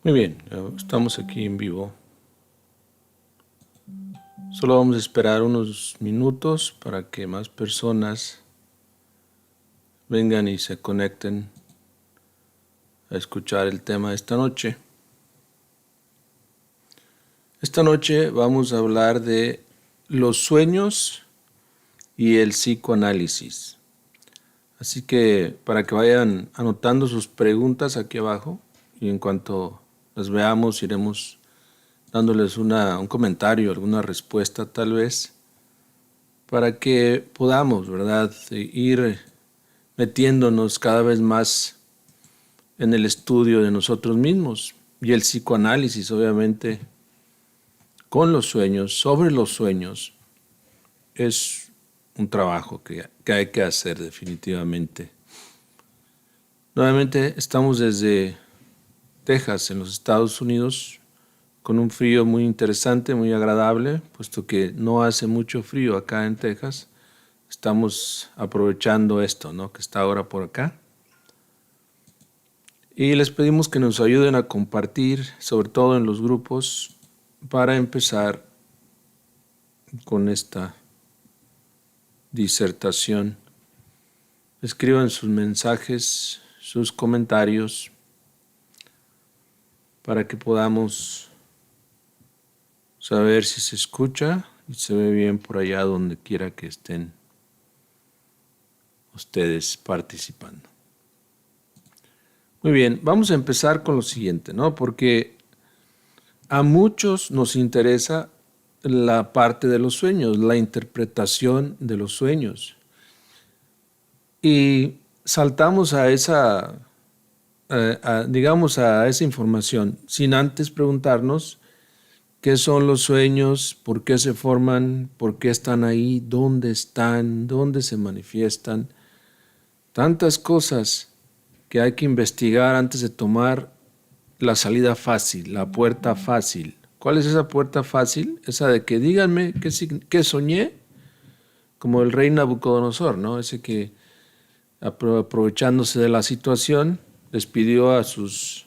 Muy bien, estamos aquí en vivo. Solo vamos a esperar unos minutos para que más personas vengan y se conecten a escuchar el tema de esta noche. Esta noche vamos a hablar de los sueños y el psicoanálisis. Así que para que vayan anotando sus preguntas aquí abajo y en cuanto las veamos iremos dándoles un comentario, alguna respuesta tal vez, para que podamos, ¿verdad?, ir metiéndonos cada vez más en el estudio de nosotros mismos y el psicoanálisis, obviamente, con los sueños, sobre los sueños, es un trabajo que hay que hacer definitivamente. Nuevamente estamos desde Texas, en los Estados Unidos, con un frío muy interesante, muy agradable, puesto que no hace mucho frío acá en Texas. Estamos aprovechando esto, ¿no?, que está ahora por acá. Y les pedimos que nos ayuden a compartir, sobre todo en los grupos, para empezar con esta disertación. Escriban sus mensajes, sus comentarios, para que podamos saber si se escucha y se ve bien por allá donde quiera que estén ustedes participando. Muy bien, vamos a empezar con lo siguiente, ¿no? Porque a muchos nos interesa la parte de los sueños, la interpretación de los sueños. Y saltamos a esa, digamos, a esa información sin antes preguntarnos qué son los sueños, por qué se forman, por qué están ahí, dónde están, dónde se manifiestan. Tantas cosas que hay que investigar antes de tomar la salida fácil, la puerta fácil. ¿Cuál es esa puerta fácil? Esa de que díganme qué soñé, como el rey Nabucodonosor, ¿no? Ese que aprovechándose de la situación les pidió a sus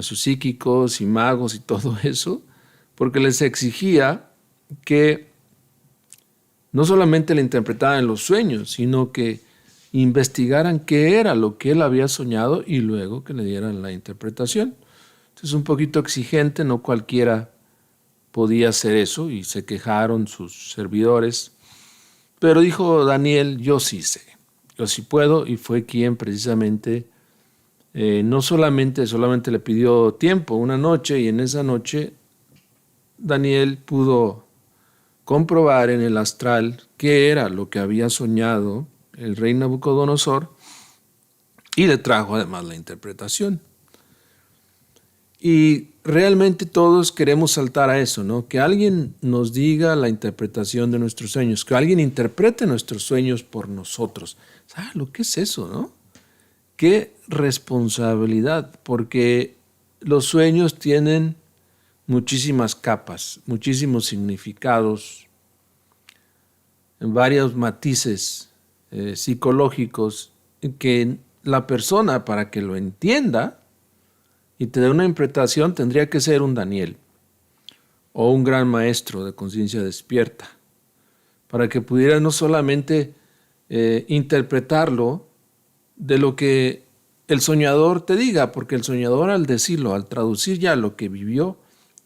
psíquicos y magos y todo eso, porque les exigía que no solamente le interpretaran en los sueños, sino que investigaran qué era lo que él había soñado y luego que le dieran la interpretación. Entonces, un poquito exigente, no cualquiera podía hacer eso y se quejaron sus servidores. Pero dijo Daniel, yo sí sé, yo sí puedo, y fue quien precisamente no solamente le pidió tiempo, una noche, y en esa noche Daniel pudo comprobar en el astral qué era lo que había soñado el rey Nabucodonosor y le trajo además la interpretación. Y realmente todos queremos saltar a eso, ¿no? Que alguien nos diga la interpretación de nuestros sueños, que alguien interprete nuestros sueños por nosotros. ¿Sabes lo que es eso, no? Qué responsabilidad, porque los sueños tienen muchísimas capas, muchísimos significados, varios matices psicológicos que la persona, para que lo entienda y te dé una interpretación, tendría que ser un Daniel o un gran maestro de conciencia despierta, para que pudiera no solamente interpretarlo de lo que el soñador te diga, porque el soñador, al decirlo, al traducir ya lo que vivió,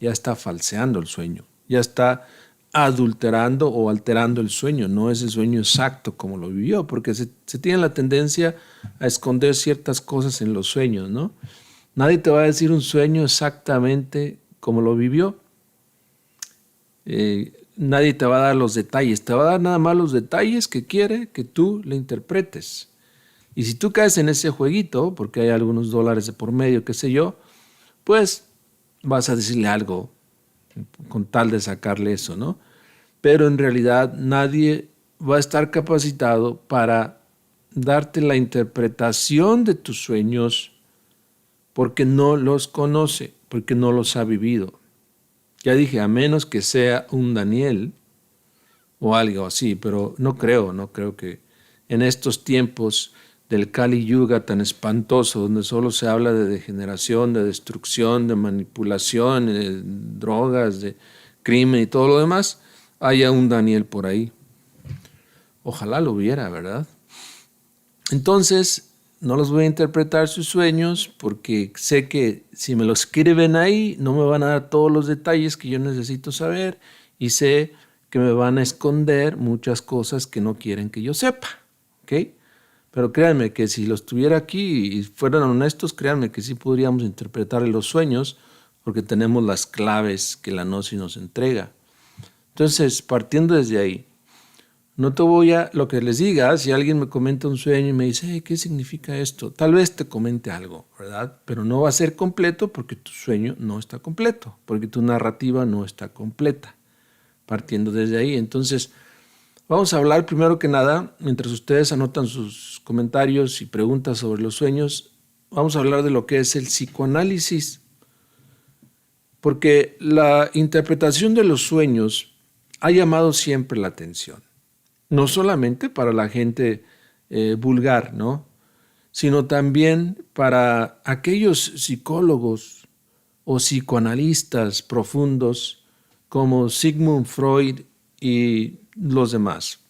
ya está falseando el sueño, ya está adulterando o alterando el sueño, no es el sueño exacto como lo vivió, porque se tiene la tendencia a esconder ciertas cosas en los sueños, ¿no? Nadie te va a decir un sueño exactamente como lo vivió. Nadie te va a dar los detalles, te va a dar nada más los detalles que quiere que tú le interpretes. Y si tú caes en ese jueguito, porque hay algunos dólares de por medio, qué sé yo, pues vas a decirle algo con tal de sacarle eso, ¿no? Pero en realidad nadie va a estar capacitado para darte la interpretación de tus sueños porque no los conoce, porque no los ha vivido. Ya dije, a menos que sea un Daniel o algo así, pero no creo que en estos tiempos del Kali Yuga tan espantoso, donde solo se habla de degeneración, de destrucción, de manipulación, de drogas, de crimen y todo lo demás, haya un Daniel por ahí. Ojalá lo hubiera, ¿verdad? Entonces, no los voy a interpretar sus sueños porque sé que si me lo escriben ahí no me van a dar todos los detalles que yo necesito saber y sé que me van a esconder muchas cosas que no quieren que yo sepa, ¿ok? Pero créanme que si los tuviera aquí y fueran honestos, créanme que sí podríamos interpretar los sueños porque tenemos las claves que la gnosis nos entrega. Entonces, partiendo desde ahí, no te voy a, lo que les diga, si alguien me comenta un sueño y me dice, hey, ¿qué significa esto? Tal vez te comente algo, ¿verdad? Pero no va a ser completo porque tu sueño no está completo, porque tu narrativa no está completa, partiendo desde ahí. Entonces, vamos a hablar primero que nada, mientras ustedes anotan sus comentarios y preguntas sobre los sueños, vamos a hablar de lo que es el psicoanálisis, porque la interpretación de los sueños ha llamado siempre la atención. No solamente para la gente vulgar, ¿no? Sino también para aquellos psicólogos o psicoanalistas profundos como Sigmund Freud y los demás.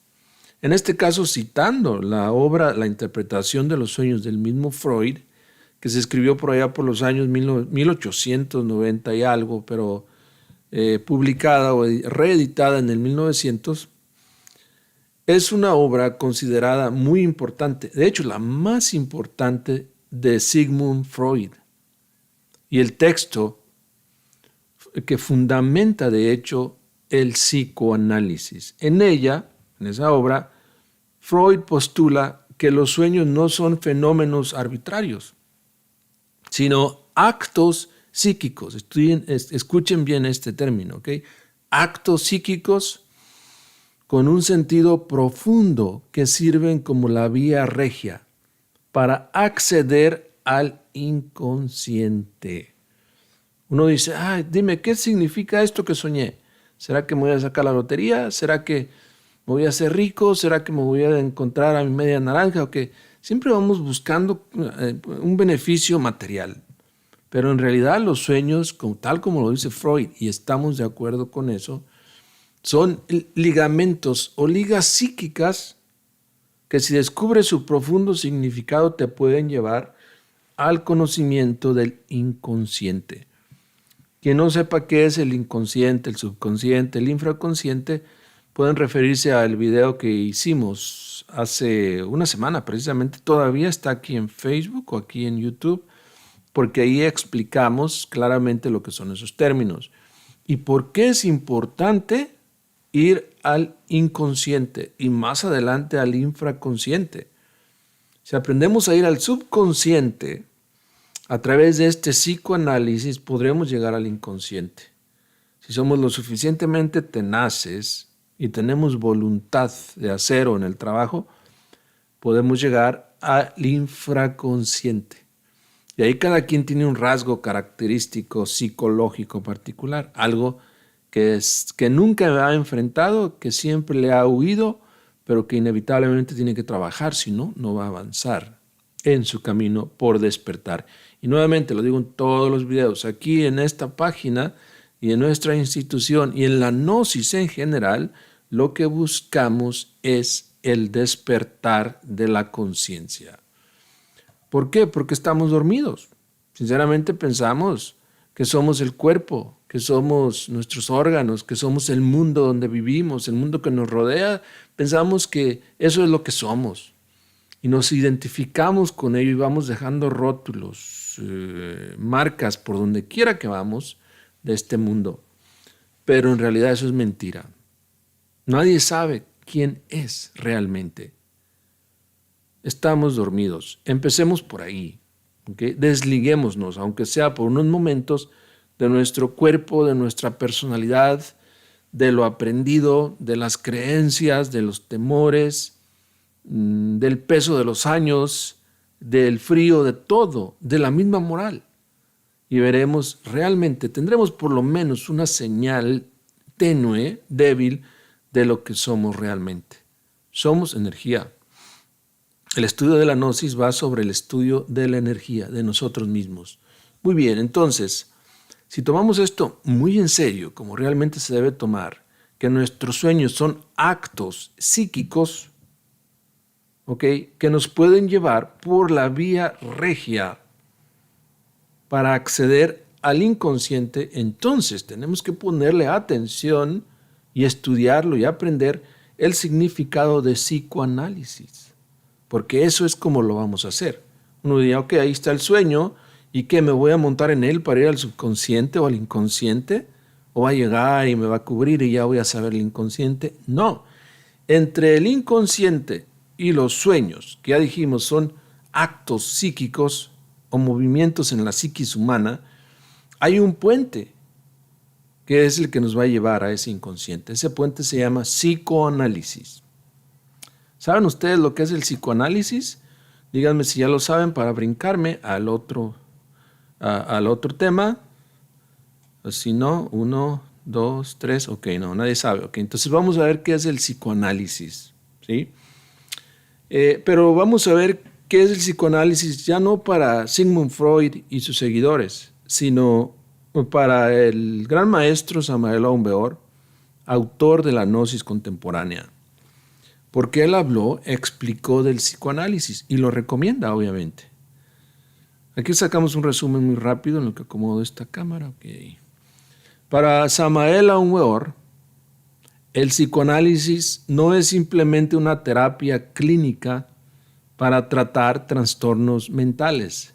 En este caso, citando la obra, la interpretación de los sueños del mismo Freud, que se escribió por allá por los años 1890 y algo, pero publicada o reeditada en el 1900, es una obra considerada muy importante, de hecho la más importante de Sigmund Freud. Y el texto que fundamenta de hecho el psicoanálisis. En ella, en esa obra, Freud postula que los sueños no son fenómenos arbitrarios, sino actos psíquicos. Escuchen bien este término, ¿ok? Actos psíquicos con un sentido profundo que sirven como la vía regia para acceder al inconsciente. Uno dice, dime, ¿qué significa esto que soñé? ¿Será que me voy a sacar la lotería? ¿Será que me voy a hacer rico? ¿Será que me voy a encontrar a mi media naranja? ¿O qué? Siempre vamos buscando un beneficio material. Pero en realidad los sueños, tal como lo dice Freud, y estamos de acuerdo con eso, son ligamentos o ligas psíquicas que si descubres su profundo significado te pueden llevar al conocimiento del inconsciente. Quien no sepa qué es el inconsciente, el subconsciente, el infraconsciente, pueden referirse al video que hicimos hace una semana, precisamente todavía está aquí en Facebook o aquí en YouTube, porque ahí explicamos claramente lo que son esos términos y por qué es importante ir al inconsciente y más adelante al infraconsciente. Si aprendemos a ir al subconsciente, a través de este psicoanálisis podremos llegar al inconsciente. Si somos lo suficientemente tenaces y tenemos voluntad de hacerlo en el trabajo, podemos llegar al infraconsciente. Y ahí cada quien tiene un rasgo característico psicológico particular, algo que nunca ha enfrentado, que siempre le ha huido, pero que inevitablemente tiene que trabajar, si no, no va a avanzar en su camino por despertar. Y nuevamente lo digo en todos los videos, aquí en esta página y en nuestra institución y en la gnosis en general, lo que buscamos es el despertar de la conciencia. ¿Por qué? Porque estamos dormidos. Sinceramente pensamos que somos el cuerpo, que somos nuestros órganos, que somos el mundo donde vivimos, el mundo que nos rodea. Pensamos que eso es lo que somos. Y nos identificamos con ello y vamos dejando rótulos, marcas por donde quiera que vamos de este mundo. Pero en realidad eso es mentira. Nadie sabe quién es realmente. Estamos dormidos. Empecemos por ahí. ¿Okay? Desliguémonos, aunque sea por unos momentos, de nuestro cuerpo, de nuestra personalidad, de lo aprendido, de las creencias, de los temores, del peso de los años, del frío, de todo, de la misma moral. Y veremos realmente, tendremos por lo menos una señal tenue, débil, de lo que somos realmente. Somos energía. El estudio de la gnosis va sobre el estudio de la energía, de nosotros mismos. Muy bien, entonces, si tomamos esto muy en serio, como realmente se debe tomar, que nuestros sueños son actos psíquicos, ¿ok?, que nos pueden llevar por la vía regia para acceder al inconsciente, entonces tenemos que ponerle atención y estudiarlo y aprender el significado de psicoanálisis, porque eso es como lo vamos a hacer. Uno diría, ok, ahí está el sueño, ¿y qué? ¿Me voy a montar en él para ir al subconsciente o al inconsciente? ¿O va a llegar y me va a cubrir y ya voy a saber el inconsciente? No. Entre el inconsciente y los sueños, que ya dijimos son actos psíquicos o movimientos en la psiquis humana, hay un puente que es el que nos va a llevar a ese inconsciente. Ese puente se llama psicoanálisis. ¿Saben ustedes lo que es el psicoanálisis? Díganme si ya lo saben para brincarme al otro tema. Si no, 1, 2, 3, ok, no, nadie sabe. Okay, entonces vamos a ver qué es el psicoanálisis, ¿sí? Pero vamos a ver qué es el psicoanálisis ya no para Sigmund Freud y sus seguidores, sino para el gran maestro Samael Aun Weor, autor de la gnosis contemporánea. Porque él explicó del psicoanálisis y lo recomienda, obviamente. Aquí sacamos un resumen muy rápido en lo que acomodo esta cámara. Okay. Para Samael Aun Weor, el psicoanálisis no es simplemente una terapia clínica para tratar trastornos mentales,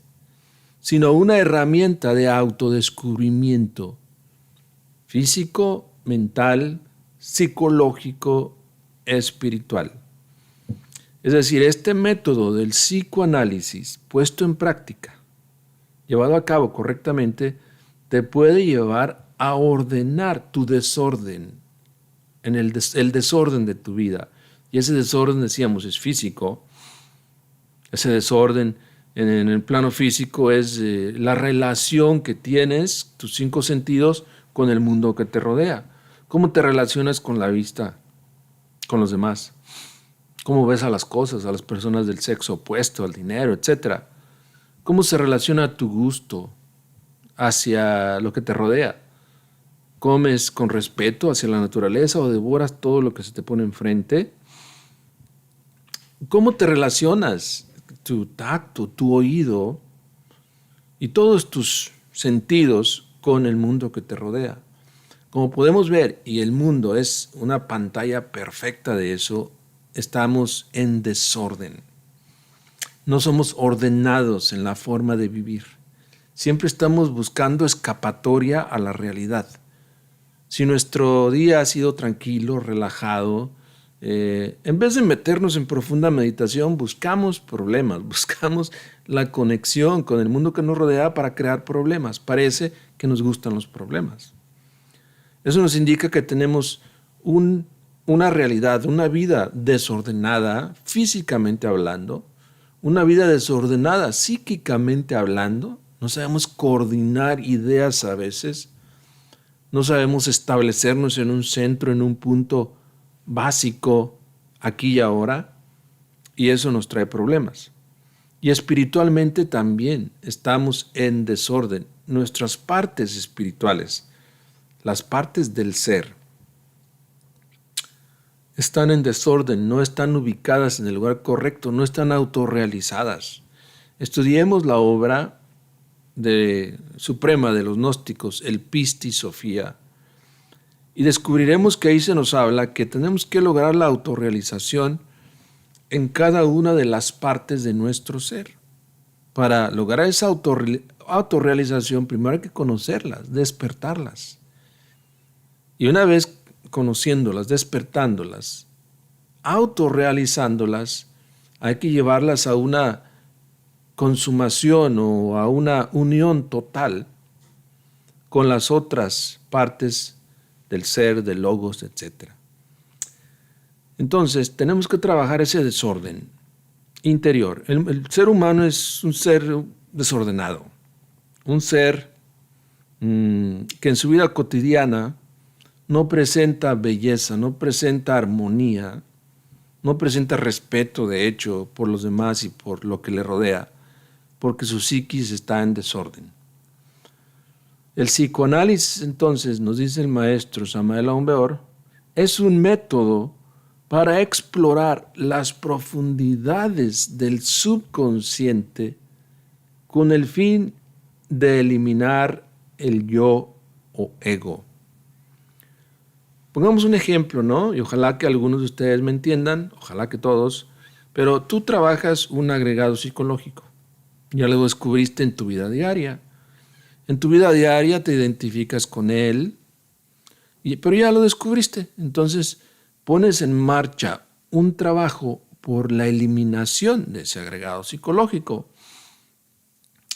sino una herramienta de autodescubrimiento físico, mental, psicológico, espiritual. Es decir, este método del psicoanálisis puesto en práctica, llevado a cabo correctamente, te puede llevar a ordenar tu desorden, el desorden de tu vida. Y ese desorden, decíamos, es físico. Ese desorden en el plano físico es la relación que tienes, tus 5 sentidos, con el mundo que te rodea. ¿Cómo te relacionas con la vista, con los demás? ¿Cómo ves a las cosas, a las personas del sexo opuesto, al dinero, etcétera? ¿Cómo se relaciona tu gusto hacia lo que te rodea? ¿Comes con respeto hacia la naturaleza o devoras todo lo que se te pone enfrente? ¿Cómo te relacionas? Tu tacto, tu oído y todos tus sentidos con el mundo que te rodea. Como podemos ver, y el mundo es una pantalla perfecta de eso, estamos en desorden. No somos ordenados en la forma de vivir. Siempre estamos buscando escapatoria a la realidad. Si nuestro día ha sido tranquilo, relajado, en vez de meternos en profunda meditación, buscamos problemas, buscamos la conexión con el mundo que nos rodea para crear problemas. Parece que nos gustan los problemas. Eso nos indica que tenemos una realidad, una vida desordenada, físicamente hablando, una vida desordenada, psíquicamente hablando. No sabemos coordinar ideas a veces, no sabemos establecernos en un centro, en un punto básico, aquí y ahora, y eso nos trae problemas. Y espiritualmente también estamos en desorden. Nuestras partes espirituales, las partes del ser, están en desorden, no están ubicadas en el lugar correcto, no están autorrealizadas. Estudiemos la obra suprema de los gnósticos, el Pistis Sophia, y descubriremos que ahí se nos habla que tenemos que lograr la autorrealización en cada una de las partes de nuestro ser. Para lograr esa autorrealización, primero hay que conocerlas, despertarlas. Y una vez conociéndolas, despertándolas, autorrealizándolas, hay que llevarlas a una consumación o a una unión total con las otras partes del ser, del logos, etc. Entonces, tenemos que trabajar ese desorden interior. El ser humano es un ser desordenado, un ser que en su vida cotidiana no presenta belleza, no presenta armonía, no presenta respeto, de hecho, por los demás y por lo que le rodea, porque su psiquis está en desorden. El psicoanálisis, entonces, nos dice el maestro Samael Aun Weor, es un método para explorar las profundidades del subconsciente con el fin de eliminar el yo o ego. Pongamos un ejemplo, ¿no? Y ojalá que algunos de ustedes me entiendan, ojalá que todos, pero tú trabajas un agregado psicológico. Ya lo descubriste en tu vida diaria. En tu vida diaria te identificas con él, pero ya lo descubriste. Entonces pones en marcha un trabajo por la eliminación de ese agregado psicológico.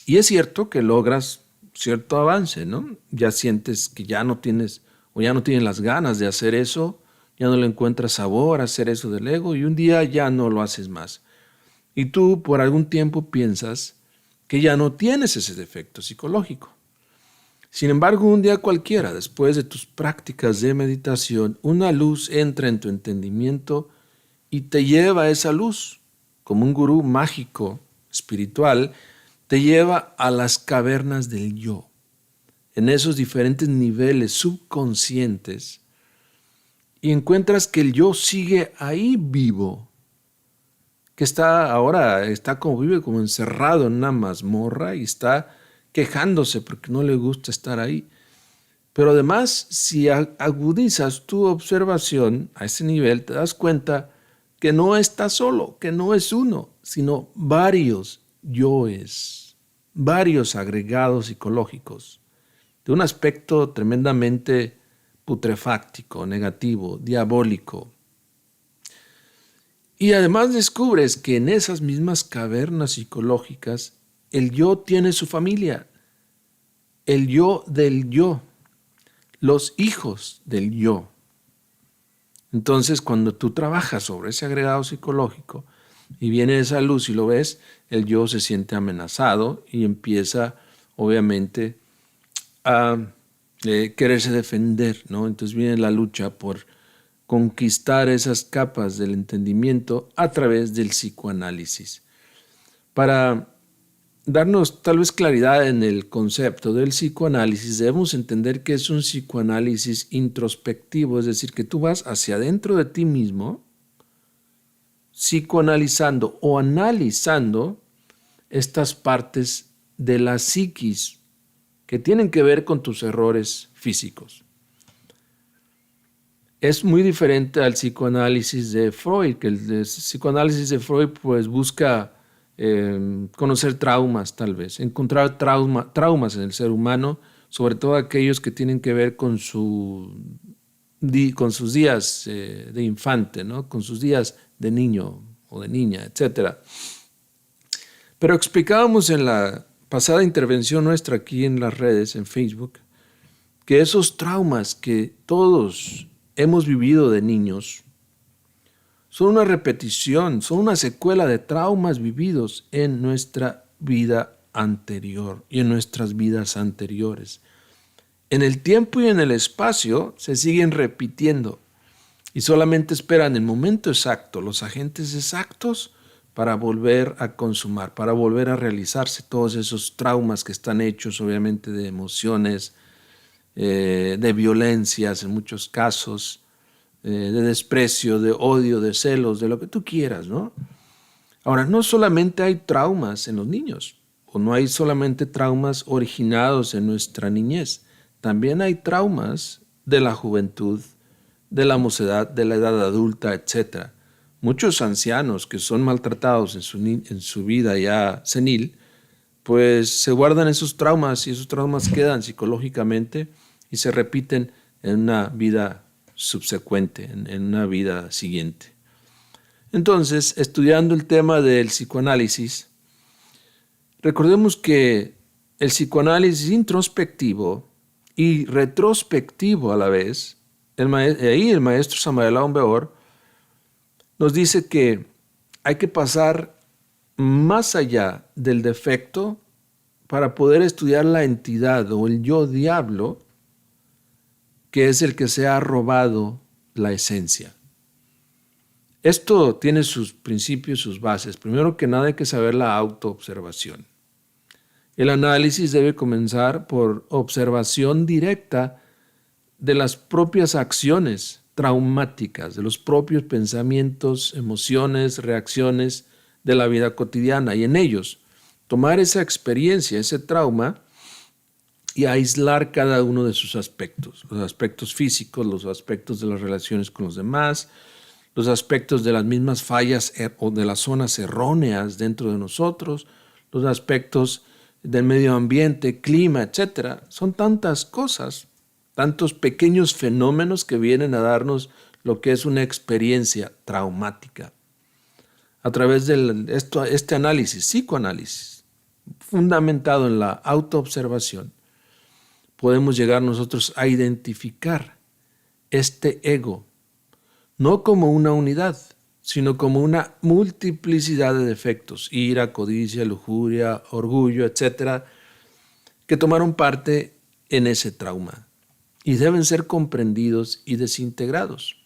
Y es cierto que logras cierto avance, ¿no? Ya sientes que ya no tienes o ya no tienes las ganas de hacer eso, ya no le encuentras sabor a hacer eso del ego y un día ya no lo haces más. Y tú por algún tiempo piensas que ya no tienes ese defecto psicológico. Sin embargo, un día cualquiera, después de tus prácticas de meditación, una luz entra en tu entendimiento y te lleva a esa luz, como un gurú mágico, espiritual, te lleva a las cavernas del yo, en esos diferentes niveles subconscientes, y encuentras que el yo sigue ahí vivo, que vive como encerrado en una mazmorra y está quejándose porque no le gusta estar ahí. Pero además, si agudizas tu observación a ese nivel, te das cuenta que no está solo, que no es uno, sino varios yoes, varios agregados psicológicos, de un aspecto tremendamente putrefáctico, negativo, diabólico. Y además descubres que en esas mismas cavernas psicológicas el yo tiene su familia, el yo del yo, los hijos del yo. Entonces, cuando tú trabajas sobre ese agregado psicológico y viene esa luz y lo ves, el yo se siente amenazado y empieza, obviamente, a quererse defender, ¿no? Entonces viene la lucha por conquistar esas capas del entendimiento a través del psicoanálisis. Para darnos tal vez claridad en el concepto del psicoanálisis, debemos entender que es un psicoanálisis introspectivo, es decir, que tú vas hacia adentro de ti mismo, psicoanalizando o analizando estas partes de la psiquis que tienen que ver con tus errores físicos. Es muy diferente al psicoanálisis de Freud, que el psicoanálisis de Freud pues busca conocer traumas tal vez, encontrar traumas en el ser humano, sobre todo aquellos que tienen que ver con sus días de infante, ¿no? Con sus días de niño o de niña, etc. Pero explicábamos en la pasada intervención nuestra aquí en las redes, en Facebook, que esos traumas que todos hemos vivido de niños son una repetición, son una secuela de traumas vividos en nuestra vida anterior y en nuestras vidas anteriores. En el tiempo y en el espacio se siguen repitiendo y solamente esperan el momento exacto, los agentes exactos para volver a consumar, para volver a realizarse todos esos traumas que están hechos obviamente de emociones, de violencias en muchos casos, de desprecio, de odio, de celos, de lo que tú quieras, ¿no? Ahora, no solamente hay traumas en los niños, o no hay solamente traumas originados en nuestra niñez, también hay traumas de la juventud, de la mocedad, de la edad adulta, etc. Muchos ancianos que son maltratados en su vida ya senil, pues se guardan esos traumas y esos traumas quedan psicológicamente y se repiten en una vida subsecuente, en una vida siguiente. Entonces, estudiando el tema del psicoanálisis, recordemos que el psicoanálisis introspectivo y retrospectivo a la vez, ahí el maestro Samael Aun Weor nos dice que hay que pasar más allá del defecto para poder estudiar la entidad o el yo diablo, que es el que se ha robado la esencia. Esto tiene sus principios, sus bases. Primero que nada hay que saber la autoobservación. El análisis debe comenzar por observación directa de las propias acciones traumáticas, de los propios pensamientos, emociones, reacciones de la vida cotidiana, y en ellos tomar esa experiencia, ese trauma, y aislar cada uno de sus aspectos, los aspectos físicos, los aspectos de las relaciones con los demás, los aspectos de las mismas fallas o de las zonas erróneas dentro de nosotros, los aspectos del medio ambiente, clima, etc. Son tantas cosas, tantos pequeños fenómenos que vienen a darnos lo que es una experiencia traumática. A través de este análisis, psicoanálisis, fundamentado en la autoobservación, podemos llegar nosotros a identificar este ego, no como una unidad, sino como una multiplicidad de defectos, ira, codicia, lujuria, orgullo, etcétera, que tomaron parte en ese trauma y deben ser comprendidos y desintegrados.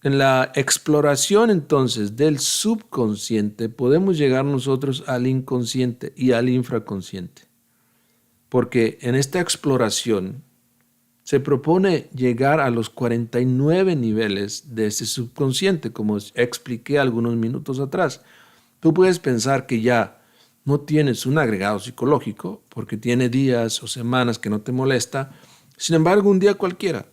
En la exploración entonces del subconsciente podemos llegar nosotros al inconsciente y al infraconsciente, porque en esta exploración se propone llegar a los 49 niveles de ese subconsciente, como expliqué algunos minutos atrás. Tú puedes pensar que ya no tienes un agregado psicológico porque tiene días o semanas que no te molesta. Sin embargo, un día cualquiera,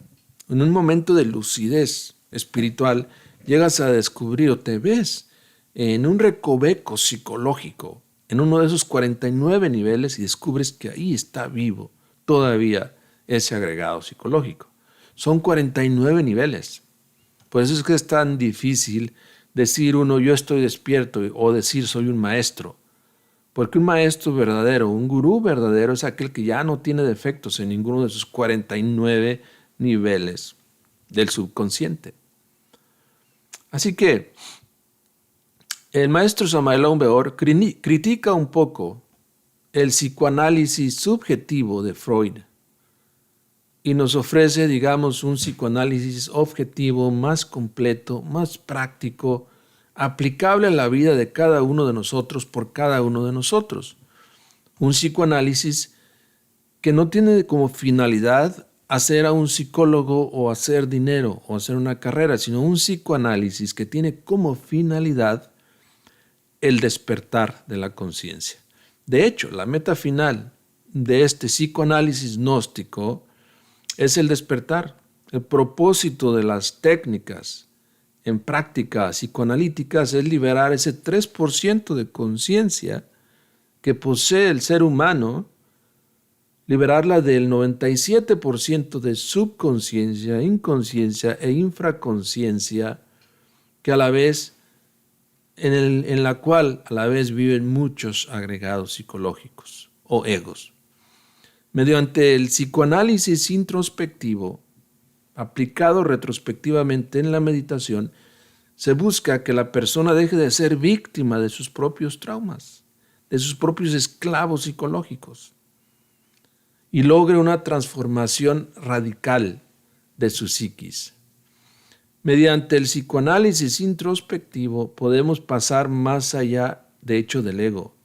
en un momento de lucidez espiritual, llegas a descubrir o te ves en un recoveco psicológico, en uno de esos 49 niveles, y descubres que ahí está vivo todavía ese agregado psicológico. Son 49 niveles. Por eso es que es tan difícil decir uno yo estoy despierto o decir soy un maestro. Porque un maestro verdadero, un gurú verdadero es aquel que ya no tiene defectos en ninguno de sus 49 niveles del subconsciente. Así que el maestro Samael Aun Weor critica un poco el psicoanálisis subjetivo de Freud y nos ofrece, digamos, un psicoanálisis objetivo más completo, más práctico, aplicable a la vida de cada uno de nosotros por cada uno de nosotros. Un psicoanálisis que no tiene como finalidad hacer a un psicólogo o hacer dinero o hacer una carrera, sino un psicoanálisis que tiene como finalidad el despertar de la conciencia. De hecho, la meta final de este psicoanálisis gnóstico es el despertar. El propósito de las técnicas en práctica psicoanalíticas es liberar ese 3% de conciencia que posee el ser humano, liberarla del 97% de subconsciencia, inconsciencia e infraconsciencia, que a la vez en la cual a la vez viven muchos agregados psicológicos o egos. Mediante el psicoanálisis introspectivo, aplicado retrospectivamente en la meditación, se busca que la persona deje de ser víctima de sus propios traumas, de sus propios esclavos psicológicos, y logre una transformación radical de su psiquis. Mediante el psicoanálisis introspectivo podemos pasar más allá, de hecho, del ego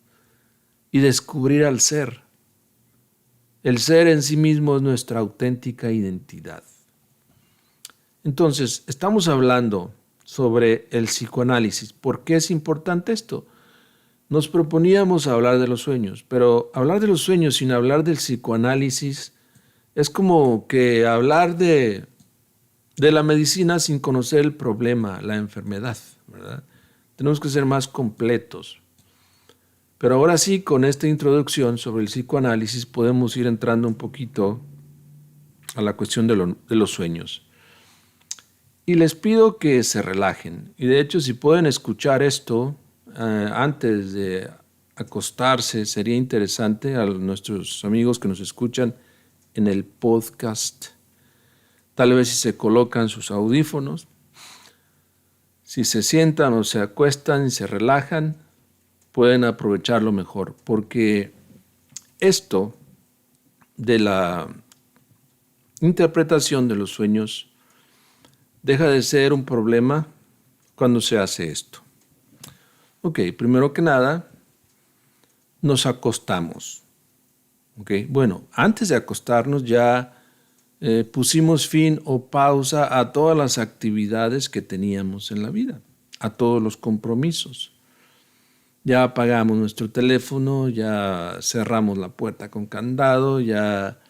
y descubrir al ser. El ser en sí mismo es nuestra auténtica identidad. Entonces, estamos hablando sobre el psicoanálisis. ¿Por qué es importante esto? Nos proponíamos hablar de los sueños, pero hablar de los sueños sin hablar del psicoanálisis es como que hablar de la medicina sin conocer el problema, la enfermedad, ¿verdad? Tenemos que ser más completos. Pero ahora sí, con esta introducción sobre el psicoanálisis podemos ir entrando un poquito a la cuestión de los sueños. Y les pido que se relajen. Y de hecho, si pueden escuchar esto antes de acostarse, sería interesante a nuestros amigos que nos escuchan en el podcast. Tal vez si se colocan sus audífonos, si se sientan o se acuestan y se relajan, pueden aprovecharlo mejor, porque esto de la interpretación de los sueños deja de ser un problema cuando se hace esto? Ok, primero que nada, nos acostamos. Ok, bueno, antes de acostarnos ya pusimos fin o pausa a todas las actividades que teníamos en la vida, a todos los compromisos. Ya apagamos nuestro teléfono, ya cerramos la puerta con candado, ya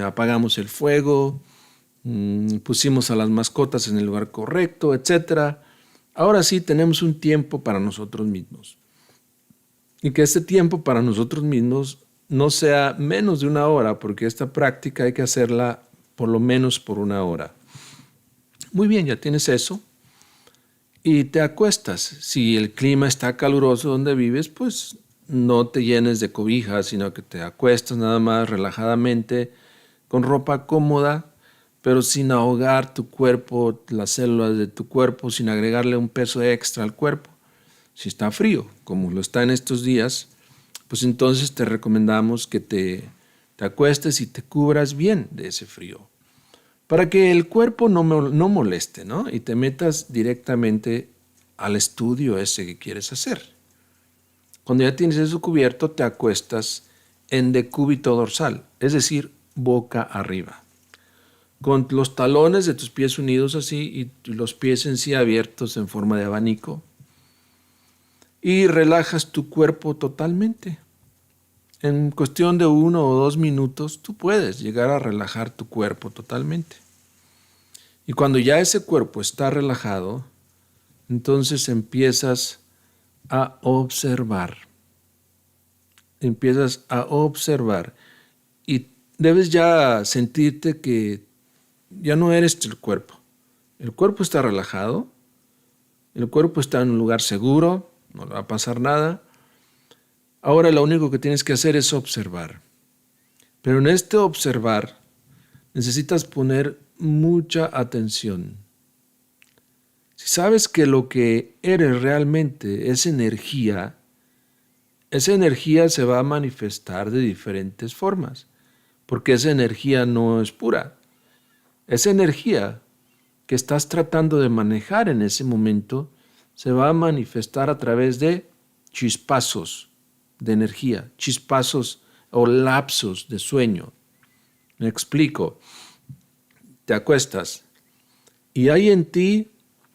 apagamos el fuego, pusimos a las mascotas en el lugar correcto, etc. Ahora sí tenemos un tiempo para nosotros mismos. Y que este tiempo para nosotros mismos no sea menos de una hora, porque esta práctica hay que hacerla por lo menos por una hora. Muy bien, ya tienes eso. Y te acuestas. Si el clima está caluroso donde vives, pues no te llenes de cobijas, sino que te acuestas nada más relajadamente, con ropa cómoda, pero sin ahogar tu cuerpo, las células de tu cuerpo, sin agregarle un peso extra al cuerpo. Si está frío, como lo está en estos días, pues entonces te recomendamos que te acuestes y te cubras bien de ese frío, para que el cuerpo no moleste, ¿no? Y te metas directamente al estudio ese que quieres hacer. Cuando ya tienes eso cubierto, te acuestas en decúbito dorsal, es decir, boca arriba, con los talones de tus pies unidos así y los pies en sí abiertos en forma de abanico. Y relajas tu cuerpo totalmente. En cuestión de 1 o 2 minutos, tú puedes llegar a relajar tu cuerpo totalmente. Y cuando ya ese cuerpo está relajado, entonces empiezas a observar. Empiezas a observar y debes ya sentirte que ya no eres el cuerpo. El cuerpo está relajado, el cuerpo está en un lugar seguro, no le va a pasar nada. Ahora lo único que tienes que hacer es observar. Pero en este observar necesitas poner mucha atención. Si sabes que lo que eres realmente es energía, esa energía se va a manifestar de diferentes formas, porque esa energía no es pura. Esa energía que estás tratando de manejar en ese momento se va a manifestar a través de chispazos de energía, chispazos o lapsos de sueño. Me explico. Te acuestas y hay en ti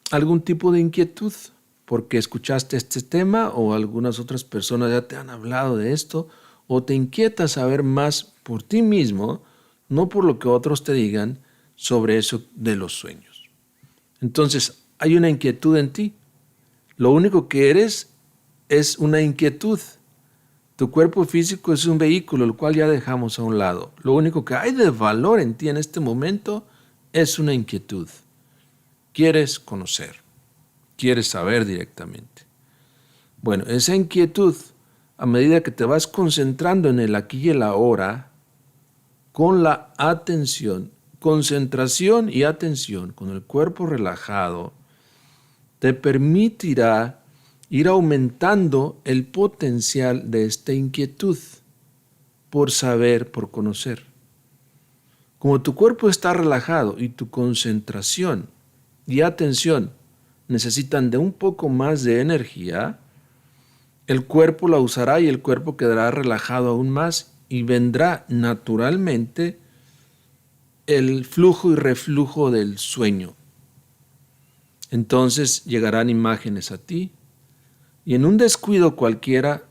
algún tipo de inquietud porque escuchaste este tema o algunas otras personas ya te han hablado de esto o te inquieta saber más por ti mismo, no por lo que otros te digan sobre eso de los sueños. Entonces, hay una inquietud en ti. Lo único que eres es una inquietud. Tu cuerpo físico es un vehículo, el cual ya dejamos a un lado. Lo único que hay de valor en ti en este momento es una inquietud. Quieres conocer, quieres saber directamente. Bueno, esa inquietud, a medida que te vas concentrando en el aquí y el ahora, con la atención, concentración y atención, con el cuerpo relajado, te permitirá ir aumentando el potencial de esta inquietud por saber, por conocer. Como tu cuerpo está relajado y tu concentración y atención necesitan de un poco más de energía, el cuerpo la usará y el cuerpo quedará relajado aún más y vendrá naturalmente el flujo y reflujo del sueño. Entonces llegarán imágenes a ti y en un descuido cualquiera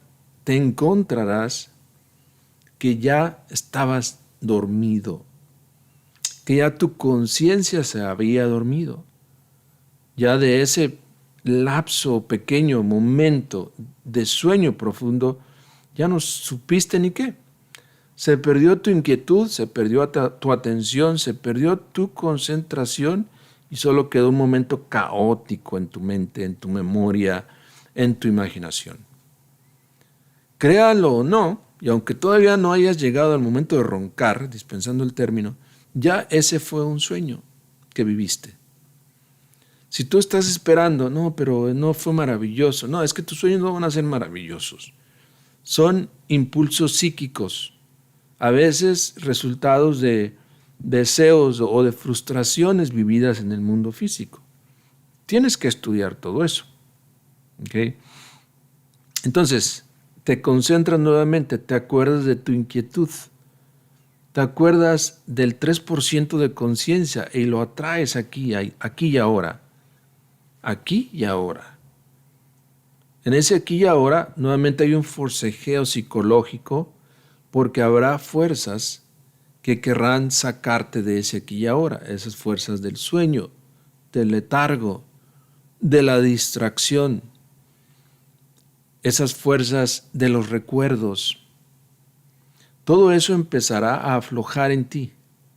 te encontrarás que ya estabas dormido, que ya tu conciencia se había dormido. Ya de ese lapso, pequeño momento de sueño profundo, ya no supiste ni qué. Se perdió tu inquietud, se perdió tu atención, se perdió tu concentración y solo quedó un momento caótico en tu mente, en tu memoria, en tu imaginación. Créalo o no, y aunque todavía no hayas llegado al momento de roncar, dispensando el término, ya ese fue un sueño que viviste. Si tú estás esperando, no, pero no fue maravilloso. No, es que tus sueños no van a ser maravillosos. Son impulsos psíquicos, a veces resultados de deseos o de frustraciones vividas en el mundo físico. tienes que estudiar todo eso. ¿Okay? Entonces, te concentras nuevamente, te acuerdas de tu inquietud, te acuerdas del 3% de conciencia y lo atraes aquí y ahora. Aquí y ahora. En ese aquí y ahora, nuevamente hay un forcejeo psicológico porque habrá fuerzas que querrán sacarte de ese aquí y ahora, esas fuerzas del sueño, del letargo, de la distracción, esas fuerzas de los recuerdos. Todo eso empezará a aflojar en ti,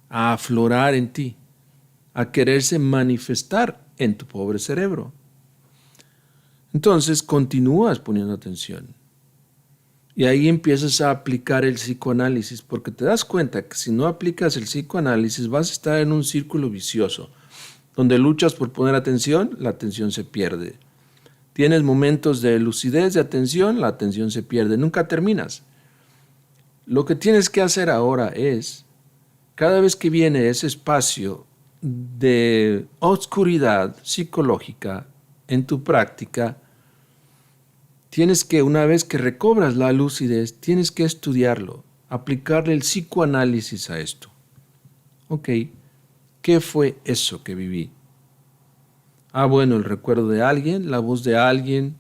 a aflorar en ti, a quererse manifestar en tu pobre cerebro. Entonces continúas poniendo atención. Y ahí empiezas a aplicar el psicoanálisis, porque te das cuenta que si no aplicas el psicoanálisis vas a estar en un círculo vicioso, donde luchas por poner atención, la atención se pierde. Tienes momentos de lucidez, de atención, la atención se pierde, nunca terminas. Lo que tienes que hacer ahora es, cada vez que viene ese espacio de oscuridad psicológica en tu práctica, tienes que, una vez que recobras la lucidez, tienes que estudiarlo, aplicarle el psicoanálisis a esto. Ok, ¿qué fue eso que viví? Bueno, el recuerdo de alguien, la voz de alguien,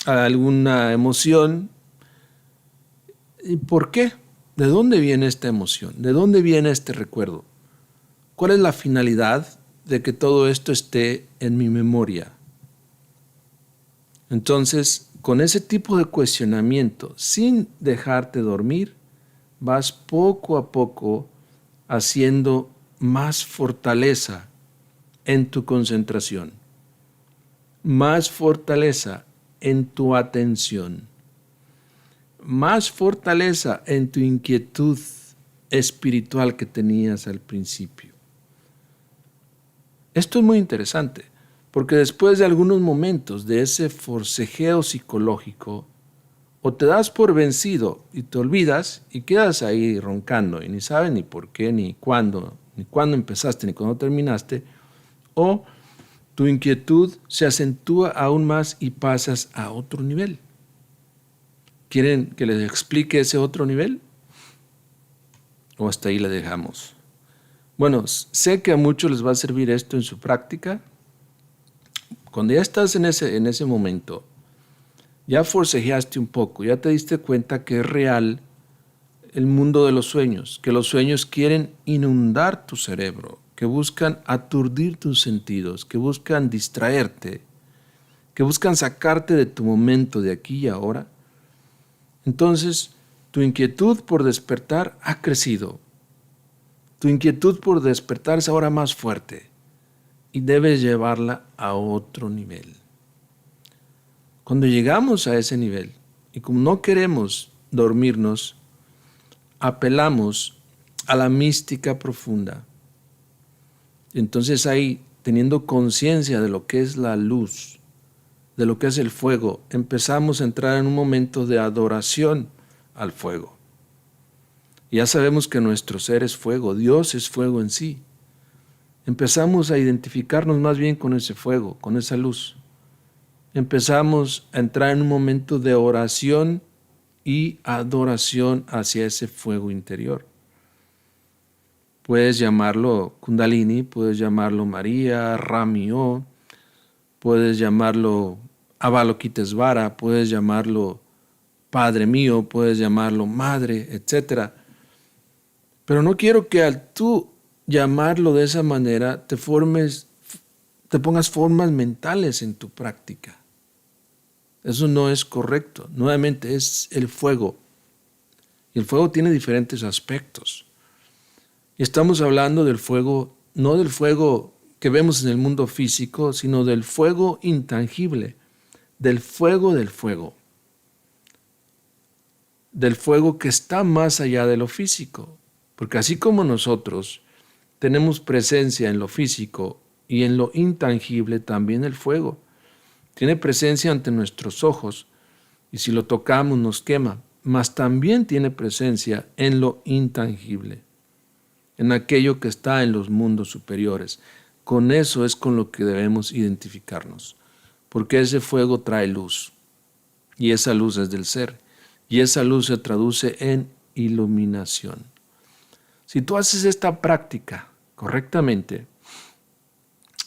alguna emoción. ¿Y por qué? ¿De dónde viene esta emoción? ¿De dónde viene este recuerdo? ¿Cuál es la finalidad de que todo esto esté en mi memoria? Entonces, con ese tipo de cuestionamiento, sin dejarte dormir, vas poco a poco haciendo más fortaleza en tu concentración, más fortaleza en tu atención, más fortaleza en tu inquietud espiritual que tenías al principio. Esto es muy interesante, porque después de algunos momentos de ese forcejeo psicológico, o te das por vencido y te olvidas y quedas ahí roncando y ni sabes ni por qué, ni cuándo empezaste, ni cuándo terminaste, o tu inquietud se acentúa aún más y pasas a otro nivel. ¿Quieren que les explique ese otro nivel? ¿O hasta ahí le dejamos? Bueno, sé que a muchos les va a servir esto en su práctica. Cuando ya estás en ese momento, ya forcejeaste un poco, ya te diste cuenta que es real el mundo de los sueños, que los sueños quieren inundar tu cerebro, que buscan aturdir tus sentidos, que buscan distraerte, que buscan sacarte de tu momento de aquí y ahora. Entonces, tu inquietud por despertar ha crecido. Tu inquietud por despertar es ahora más fuerte y debes llevarla a otro nivel. Cuando llegamos a ese nivel, y como no queremos dormirnos, apelamos a la mística profunda. Entonces ahí, teniendo conciencia de lo que es la luz, de lo que es el fuego, empezamos a entrar en un momento de adoración al fuego. Ya sabemos que nuestro ser es fuego, Dios es fuego en sí. Empezamos a identificarnos más bien con ese fuego, con esa luz. Empezamos a entrar en un momento de oración y adoración hacia ese fuego interior. Puedes llamarlo Kundalini, puedes llamarlo María, Rami-O, puedes llamarlo Avalokitesvara, puedes llamarlo Padre mío, puedes llamarlo Madre, etc. Pero no quiero que al tú llamarlo de esa manera te pongas formas mentales en tu práctica. Eso no es correcto. Nuevamente es el fuego. Y el fuego tiene diferentes aspectos. Y estamos hablando del fuego, no del fuego que vemos en el mundo físico, sino del fuego intangible, del fuego, del fuego que está más allá de lo físico. Porque así como nosotros tenemos presencia en lo físico y en lo intangible, también el fuego tiene presencia ante nuestros ojos y si lo tocamos nos quema, mas también tiene presencia en lo intangible, en aquello que está en los mundos superiores. con eso es con lo que debemos identificarnos, porque ese fuego trae luz, y esa luz es del ser, y esa luz se traduce en iluminación. Si tú haces esta práctica correctamente,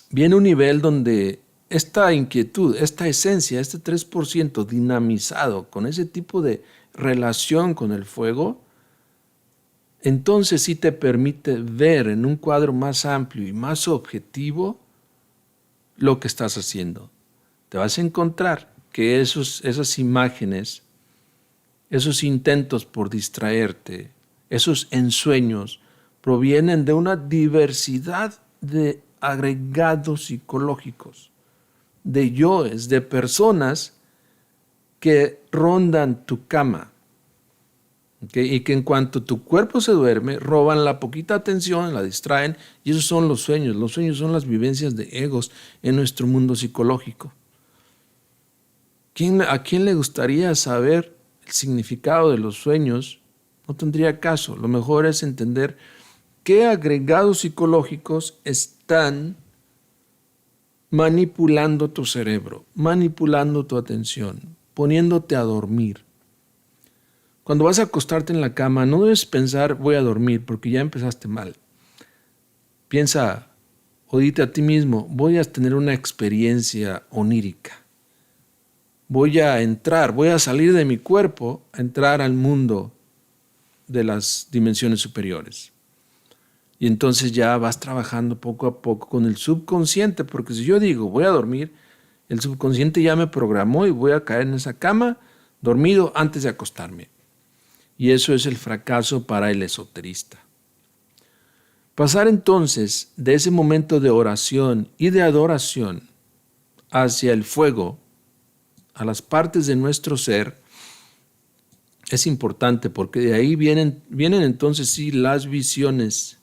viene un nivel donde esta inquietud, esta esencia, este 3% dinamizado con ese tipo de relación con el fuego, entonces sí te permite ver en un cuadro más amplio y más objetivo lo que estás haciendo. Te vas a encontrar que esas imágenes, esos intentos por distraerte, esos ensueños, provienen de una diversidad de agregados psicológicos, de yoes, de personas que rondan tu cama, ¿okay? Y que en cuanto tu cuerpo se duerme, roban la poquita atención, la distraen, y esos son los sueños. Los sueños son las vivencias de egos en nuestro mundo psicológico. ¿A quién le gustaría saber el significado de los sueños? No tendría caso. Lo mejor es entender qué agregados psicológicos están manipulando tu cerebro, manipulando tu atención, poniéndote a dormir. Cuando vas a acostarte en la cama, no debes pensar voy a dormir, porque ya empezaste mal. Piensa o dite a ti mismo, voy a tener una experiencia onírica. Voy a salir de mi cuerpo, a entrar al mundo de las dimensiones superiores. Y entonces ya vas trabajando poco a poco con el subconsciente, porque si yo digo voy a dormir, el subconsciente ya me programó y voy a caer en esa cama dormido antes de acostarme. Y eso es el fracaso para el esoterista. Pasar entonces de ese momento de oración y de adoración hacia el fuego, a las partes de nuestro ser, es importante porque de ahí vienen entonces sí las visiones.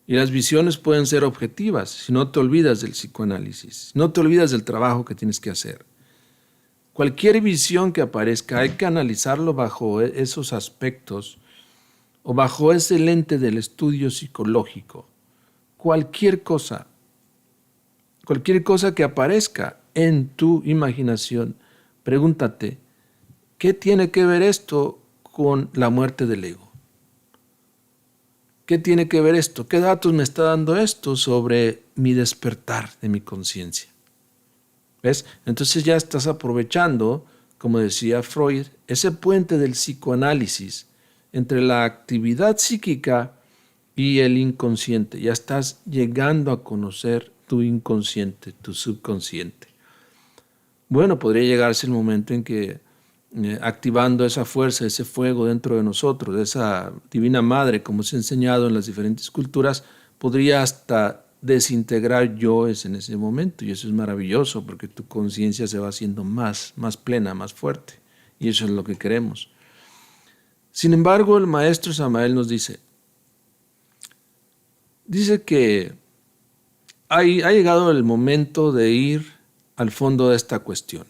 Y las visiones pueden ser objetivas si no te olvidas del psicoanálisis, si no te olvidas del trabajo que tienes que hacer. Cualquier visión que aparezca hay que analizarlo bajo esos aspectos o bajo ese lente del estudio psicológico. Cualquier cosa que aparezca en tu imaginación, pregúntate, ¿qué tiene que ver esto con la muerte del ego? ¿Qué tiene que ver esto? ¿Qué datos me está dando esto sobre mi despertar de mi conciencia? ¿Ves? Entonces ya estás aprovechando, como decía Freud, ese puente del psicoanálisis entre la actividad psíquica y el inconsciente. Ya estás llegando a conocer tu inconsciente, tu subconsciente. Bueno, podría llegarse el momento en que activando esa fuerza, ese fuego dentro de nosotros, de esa divina madre, como se ha enseñado en las diferentes culturas, podría hasta desintegrar yoes en ese momento. Y eso es maravilloso porque tu conciencia se va haciendo más plena, más fuerte. Y eso es lo que queremos. Sin embargo, el maestro Samael nos dice que ha llegado el momento de ir al fondo de esta cuestión.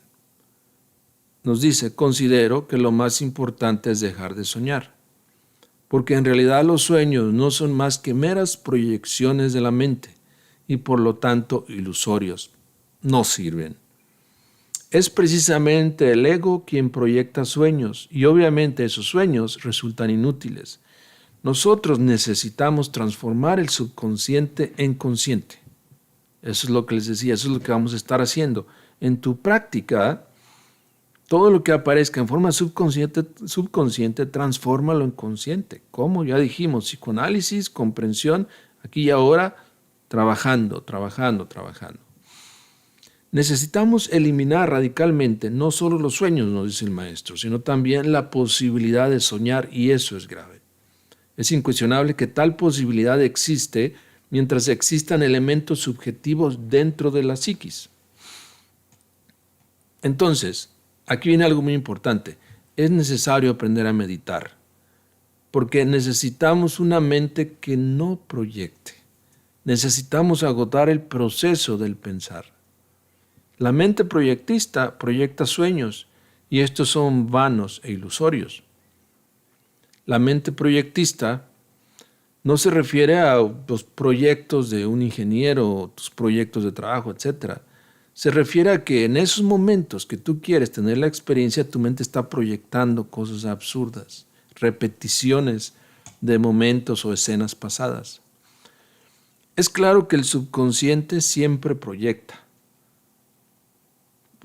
Nos dice, considero que lo más importante es dejar de soñar, porque en realidad los sueños no son más que meras proyecciones de la mente y por lo tanto ilusorios, no sirven. Es precisamente el ego quien proyecta sueños y obviamente esos sueños resultan inútiles. Nosotros necesitamos transformar el subconsciente en consciente. Eso es lo que les decía, eso es lo que vamos a estar haciendo. En tu práctica, todo lo que aparezca en forma subconsciente, transfórmalo en consciente. ¿Cómo? Ya dijimos, psicoanálisis, comprensión, aquí y ahora, trabajando. Necesitamos eliminar radicalmente no solo los sueños, nos dice el maestro, sino también la posibilidad de soñar, y eso es grave. Es incuestionable que tal posibilidad existe mientras existan elementos subjetivos dentro de la psiquis. Entonces, aquí viene algo muy importante. Es necesario aprender a meditar, porque necesitamos una mente que no proyecte. Necesitamos agotar el proceso del pensar. La mente proyectista proyecta sueños, y estos son vanos e ilusorios. La mente proyectista no se refiere a los proyectos de un ingeniero, tus proyectos de trabajo, etc. Se refiere a que en esos momentos que tú quieres tener la experiencia, tu mente está proyectando cosas absurdas, repeticiones de momentos o escenas pasadas. Es claro que el subconsciente siempre proyecta,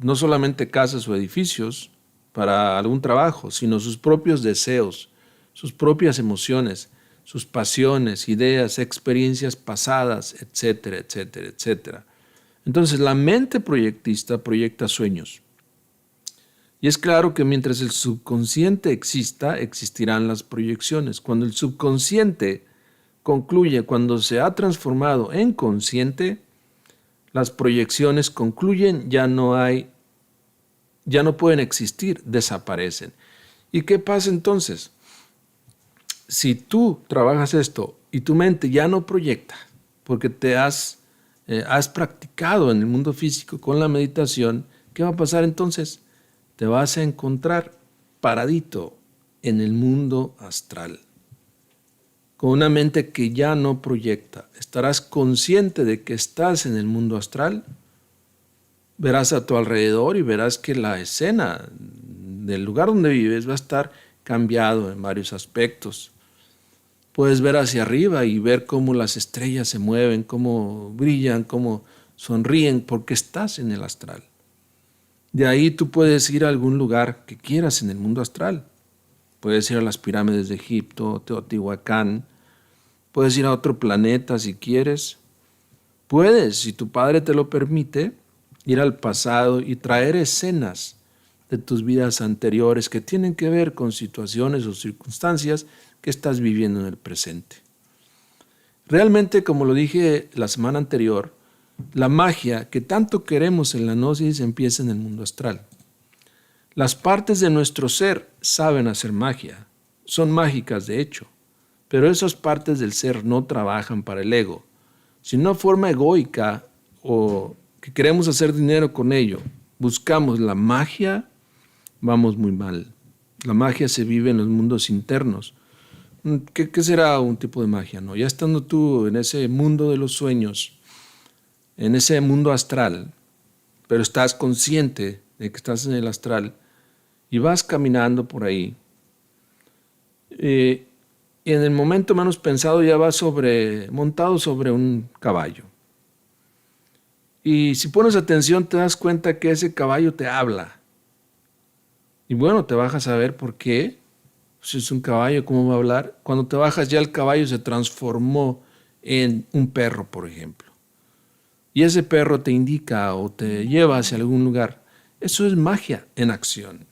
no solamente casas o edificios para algún trabajo, sino sus propios deseos, sus propias emociones, sus pasiones, ideas, experiencias pasadas, etcétera, etcétera, etcétera. Entonces, la mente proyectista proyecta sueños. Y es claro que mientras el subconsciente exista, existirán las proyecciones. Cuando el subconsciente concluye, cuando se ha transformado en consciente, las proyecciones concluyen, ya no pueden existir, desaparecen. ¿Y qué pasa entonces? Si tú trabajas esto y tu mente ya no proyecta, porque te has practicado en el mundo físico con la meditación, ¿qué va a pasar entonces? Te vas a encontrar paradito en el mundo astral, con una mente que ya no proyecta. Estarás consciente de que estás en el mundo astral, verás a tu alrededor y verás que la escena del lugar donde vives va a estar cambiado en varios aspectos. Puedes ver hacia arriba y ver cómo las estrellas se mueven, cómo brillan, cómo sonríen, porque estás en el astral. De ahí tú puedes ir a algún lugar que quieras en el mundo astral. Puedes ir a las pirámides de Egipto, Teotihuacán. Puedes ir a otro planeta si quieres. Puedes, si tu padre te lo permite, ir al pasado y traer escenas de tus vidas anteriores que tienen que ver con situaciones o circunstancias que estás viviendo en el presente. Realmente, como lo dije la semana anterior, la magia que tanto queremos en la gnosis empieza en el mundo astral. Las partes de nuestro ser saben hacer magia, son mágicas de hecho, pero esas partes del ser no trabajan para el ego. Si de una forma egoica o que queremos hacer dinero con ello, buscamos la magia, vamos muy mal. La magia se vive en los mundos internos. ¿Qué será un tipo de magia? ¿No? Ya estando tú en ese mundo de los sueños, en ese mundo astral, pero estás consciente de que estás en el astral y vas caminando por ahí, y en el momento menos pensado ya vas montado sobre un caballo. Y si pones atención te das cuenta que ese caballo te habla. Y bueno, te bajas a ver por qué. Si es un caballo, ¿cómo va a hablar? Cuando te bajas ya el caballo se transformó en un perro, por ejemplo. Y ese perro te indica o te lleva hacia algún lugar. Eso es magia en acción.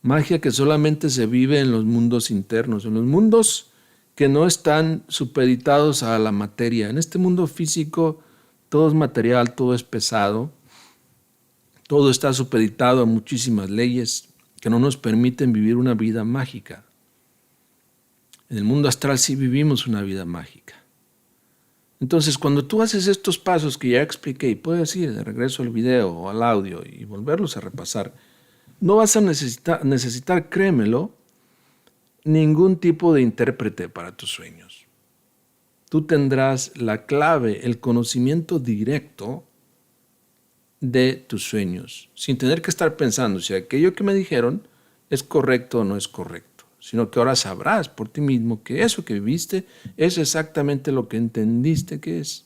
Magia que solamente se vive en los mundos internos, en los mundos que no están supeditados a la materia. En este mundo físico todo es material, todo es pesado, todo está supeditado a muchísimas leyes que no nos permiten vivir una vida mágica. En el mundo astral sí vivimos una vida mágica. Entonces, cuando tú haces estos pasos que ya expliqué, y puedes ir de regreso al video o al audio y volverlos a repasar, no vas a necesitar, créemelo, ningún tipo de intérprete para tus sueños. Tú tendrás la clave, el conocimiento directo de tus sueños, sin tener que estar pensando si aquello que me dijeron es correcto o no es correcto, sino que ahora sabrás por ti mismo que eso que viviste es exactamente lo que entendiste que es.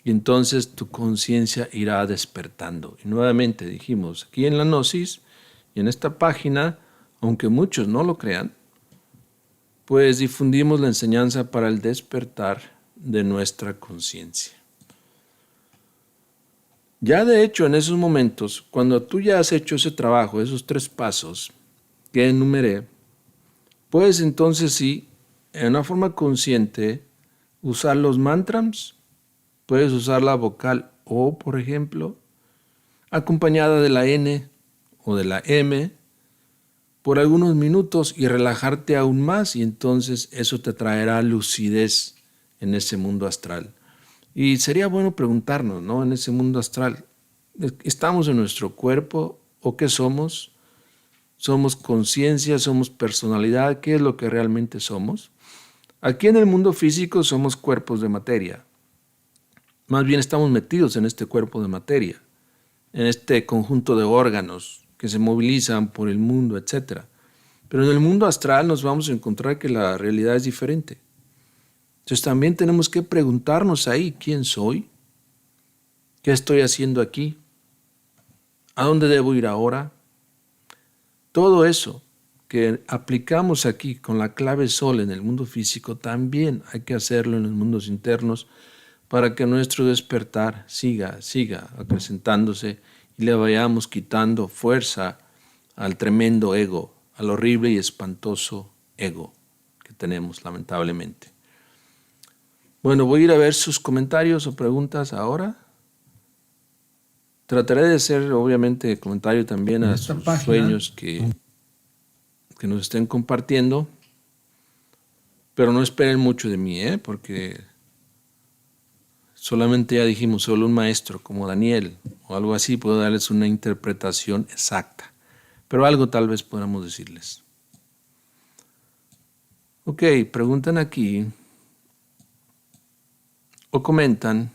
Y entonces tu conciencia irá despertando. Y nuevamente dijimos, aquí en la Gnosis y en esta página, aunque muchos no lo crean, pues difundimos la enseñanza para el despertar de nuestra conciencia. Ya de hecho en esos momentos, cuando tú ya has hecho ese trabajo, esos 3 pasos que enumeré, puedes entonces sí, en una forma consciente, usar los mantras. Puedes usar la vocal O, por ejemplo, acompañada de la N o de la M por algunos minutos y relajarte aún más, y entonces eso te traerá lucidez en ese mundo astral. Y sería bueno preguntarnos, ¿no? En ese mundo astral, ¿estamos en nuestro cuerpo o qué somos? ¿Somos conciencia? ¿Somos personalidad? ¿Qué es lo que realmente somos? Aquí en el mundo físico somos cuerpos de materia. Más bien estamos metidos en este cuerpo de materia, en este conjunto de órganos que se movilizan por el mundo, etc. Pero en el mundo astral nos vamos a encontrar que la realidad es diferente. Entonces también tenemos que preguntarnos ahí, ¿quién soy? ¿Qué estoy haciendo aquí? ¿A dónde debo ir ahora? Todo eso que aplicamos aquí con la clave Sol en el mundo físico, también hay que hacerlo en los mundos internos para que nuestro despertar siga acrecentándose y le vayamos quitando fuerza al tremendo ego, al horrible y espantoso ego que tenemos lamentablemente. Bueno, voy a ir a ver sus comentarios o preguntas ahora. Trataré de hacer, obviamente, comentario también a sus sueños que nos estén compartiendo, pero no esperen mucho de mí, porque solamente ya dijimos, solo un maestro como Daniel o algo así puede darles una interpretación exacta, pero algo tal vez podamos decirles. Ok, preguntan aquí o comentan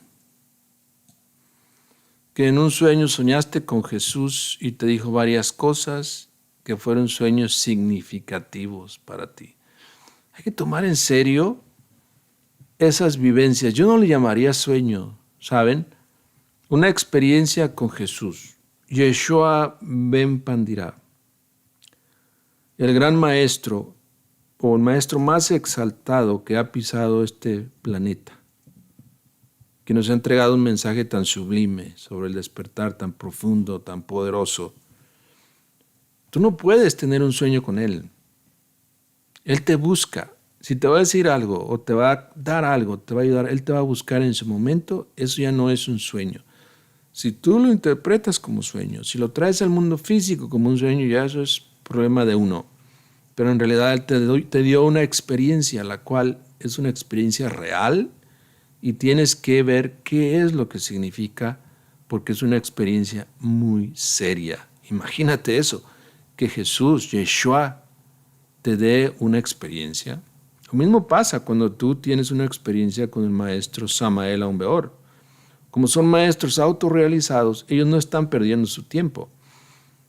que en un sueño soñaste con Jesús y te dijo varias cosas que fueron sueños significativos para ti. Hay que tomar en serio esas vivencias. Yo no le llamaría sueño, ¿saben? Una experiencia con Jesús. Yeshua Ben Pandira, el gran maestro o el maestro más exaltado que ha pisado este planeta, que nos ha entregado un mensaje tan sublime sobre el despertar tan profundo, tan poderoso. Tú no puedes tener un sueño con Él. Él te busca. Si te va a decir algo o te va a dar algo, te va a ayudar, Él te va a buscar en su momento, eso ya no es un sueño. Si tú lo interpretas como sueño, si lo traes al mundo físico como un sueño, ya eso es problema de uno. Pero en realidad Él te dio una experiencia, la cual es una experiencia real y tienes que ver qué es lo que significa, porque es una experiencia muy seria. Imagínate eso, que Jesús, Yeshua, te dé una experiencia. Lo mismo pasa cuando tú tienes una experiencia con el maestro Samael Aun Weor. Como son maestros autorrealizados, ellos no están perdiendo su tiempo.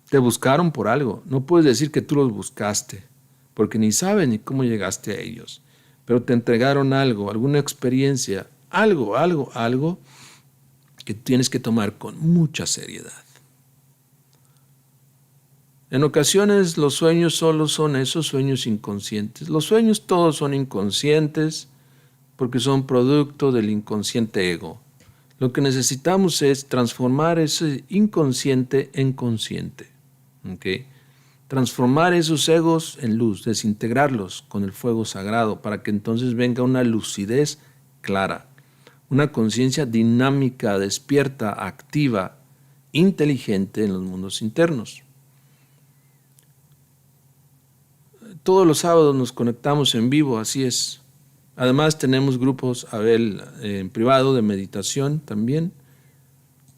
Te buscaron por algo. No puedes decir que tú los buscaste, porque ni saben ni cómo llegaste a ellos. Pero te entregaron algo, alguna experiencia, algo que tienes que tomar con mucha seriedad. En ocasiones los sueños solo son esos sueños inconscientes. Los sueños todos son inconscientes porque son producto del inconsciente ego. Lo que necesitamos es transformar ese inconsciente en consciente. ¿Okay? Transformar esos egos en luz, desintegrarlos con el fuego sagrado para que entonces venga una lucidez clara, una conciencia dinámica, despierta, activa, inteligente en los mundos internos. Todos los sábados nos conectamos en vivo, así es. Además tenemos grupos en privado de meditación también,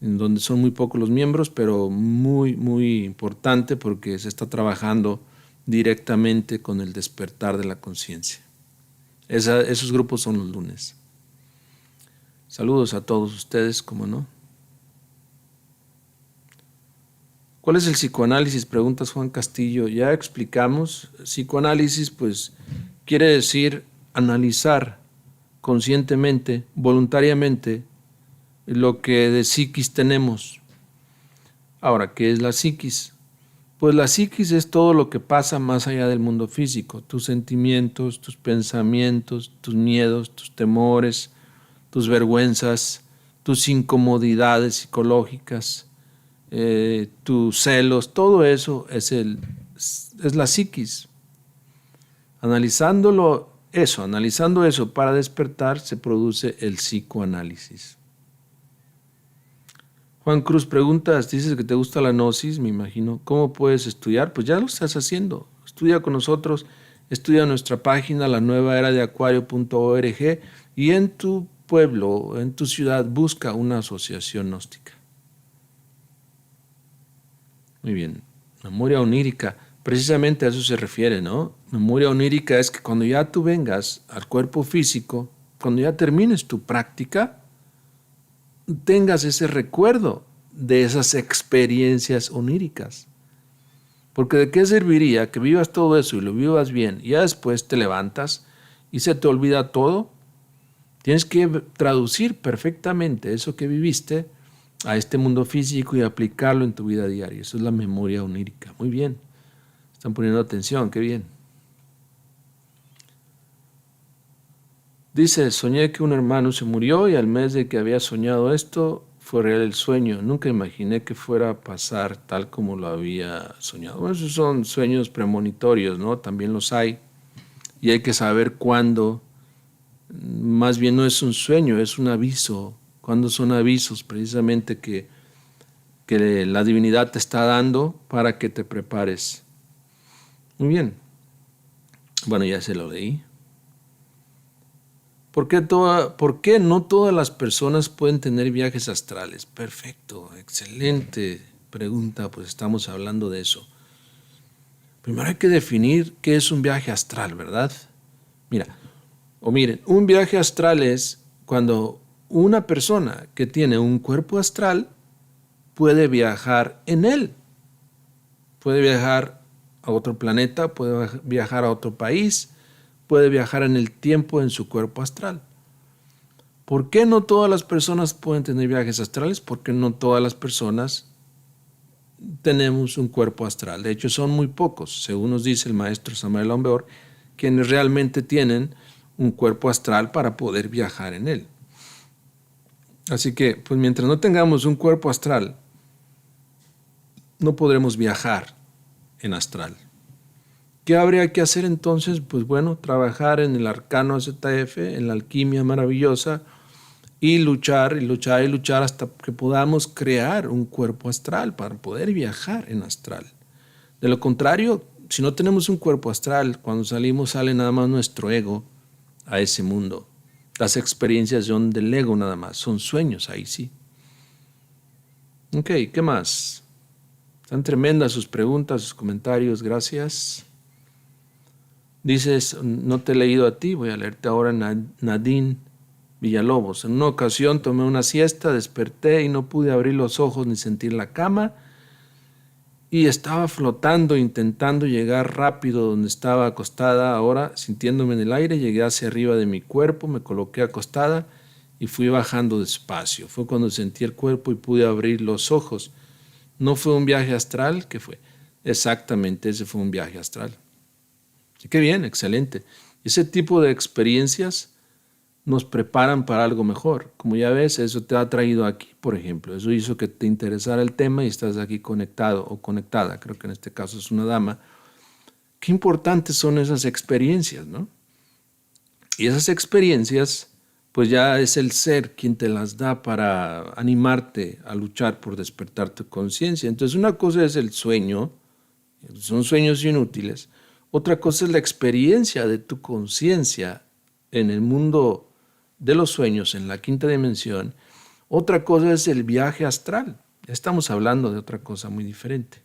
en donde son muy pocos los miembros, pero muy, muy importante porque se está trabajando directamente con el despertar de la conciencia. Esos grupos son los lunes. Saludos a todos ustedes, como no. ¿Cuál es el psicoanálisis? Preguntas Juan Castillo. Ya explicamos. Psicoanálisis, pues, quiere decir analizar conscientemente, voluntariamente, lo que de psiquis tenemos. Ahora, ¿qué es la psiquis? Pues la psiquis es todo lo que pasa más allá del mundo físico. Tus sentimientos, tus pensamientos, tus miedos, tus temores, tus vergüenzas, tus incomodidades psicológicas, tus celos, todo eso es la psiquis. Analizando eso para despertar, se produce el psicoanálisis. Juan Cruz preguntas, dices que te gusta la gnosis, me imagino. ¿Cómo puedes estudiar? Pues ya lo estás haciendo. Estudia con nosotros, estudia nuestra página, lanuevaeradeacuario.org, y en tu pueblo, en tu ciudad, busca una asociación gnóstica. Muy bien. Memoria onírica. precisamente a eso se refiere, ¿no? Memoria onírica es que cuando ya tú vengas al cuerpo físico, cuando ya termines tu práctica, tengas ese recuerdo de esas experiencias oníricas. Porque ¿de qué serviría que vivas todo eso y lo vivas bien y ya después te levantas y se te olvida todo? Tienes que traducir perfectamente eso que viviste a este mundo físico y aplicarlo en tu vida diaria. Eso es la memoria onírica. Muy bien. Están poniendo atención, qué bien. Dice, soñé que un hermano se murió y al mes de que había soñado esto, fue real el sueño. Nunca imaginé que fuera a pasar tal como lo había soñado. Bueno, esos son sueños premonitorios, ¿no? También los hay. Y hay que saber cuándo. Más bien no es un sueño, es un aviso. Cuando son avisos precisamente que la divinidad te está dando para que te prepares. Muy bien. Bueno, ya se lo leí. ¿Por qué no todas las personas pueden tener viajes astrales? Perfecto, excelente pregunta, pues estamos hablando de eso. Primero hay que definir qué es un viaje astral, ¿verdad? Miren, un viaje astral es cuando una persona que tiene un cuerpo astral puede viajar en él. Puede viajar a otro planeta, puede viajar a otro país, puede viajar en el tiempo en su cuerpo astral. ¿Por qué no todas las personas pueden tener viajes astrales? Porque no todas las personas tenemos un cuerpo astral. De hecho, son muy pocos, según nos dice el maestro Samael Aun Weor, quienes realmente tienen un cuerpo astral para poder viajar en él. Así que, pues mientras no tengamos un cuerpo astral, no podremos viajar en astral. ¿Qué habría que hacer entonces? Pues bueno, trabajar en el arcano ZF, en la alquimia maravillosa, y luchar hasta que podamos crear un cuerpo astral para poder viajar en astral. De lo contrario, si no tenemos un cuerpo astral, cuando salimos sale nada más nuestro ego a ese mundo. Las experiencias son del ego nada más, son sueños, ahí sí. Ok, ¿qué más? Están tremendas sus preguntas, sus comentarios, gracias. Dices, no te he leído a ti, voy a leerte ahora Nadine Villalobos. En una ocasión tomé una siesta, desperté y no pude abrir los ojos ni sentir la cama y estaba flotando, intentando llegar rápido donde estaba acostada. Ahora, sintiéndome en el aire, llegué hacia arriba de mi cuerpo, me coloqué acostada y fui bajando despacio. Fue cuando sentí el cuerpo y pude abrir los ojos. ¿No fue un viaje astral? ¿Qué fue? Exactamente, ese fue un viaje astral. Y qué bien, excelente. Ese tipo de experiencias nos preparan para algo mejor. Como ya ves, eso te ha traído aquí, por ejemplo. Eso hizo que te interesara el tema y estás aquí conectado o conectada. Creo que en este caso es una dama. Qué importantes son esas experiencias, ¿no? Y esas experiencias, pues ya es el ser quien te las da para animarte a luchar por despertar tu conciencia. Entonces, una cosa es el sueño, son sueños inútiles. Otra cosa es la experiencia de tu conciencia en el mundo de los sueños, en la quinta dimensión. Otra cosa es el viaje astral. Estamos hablando de otra cosa muy diferente.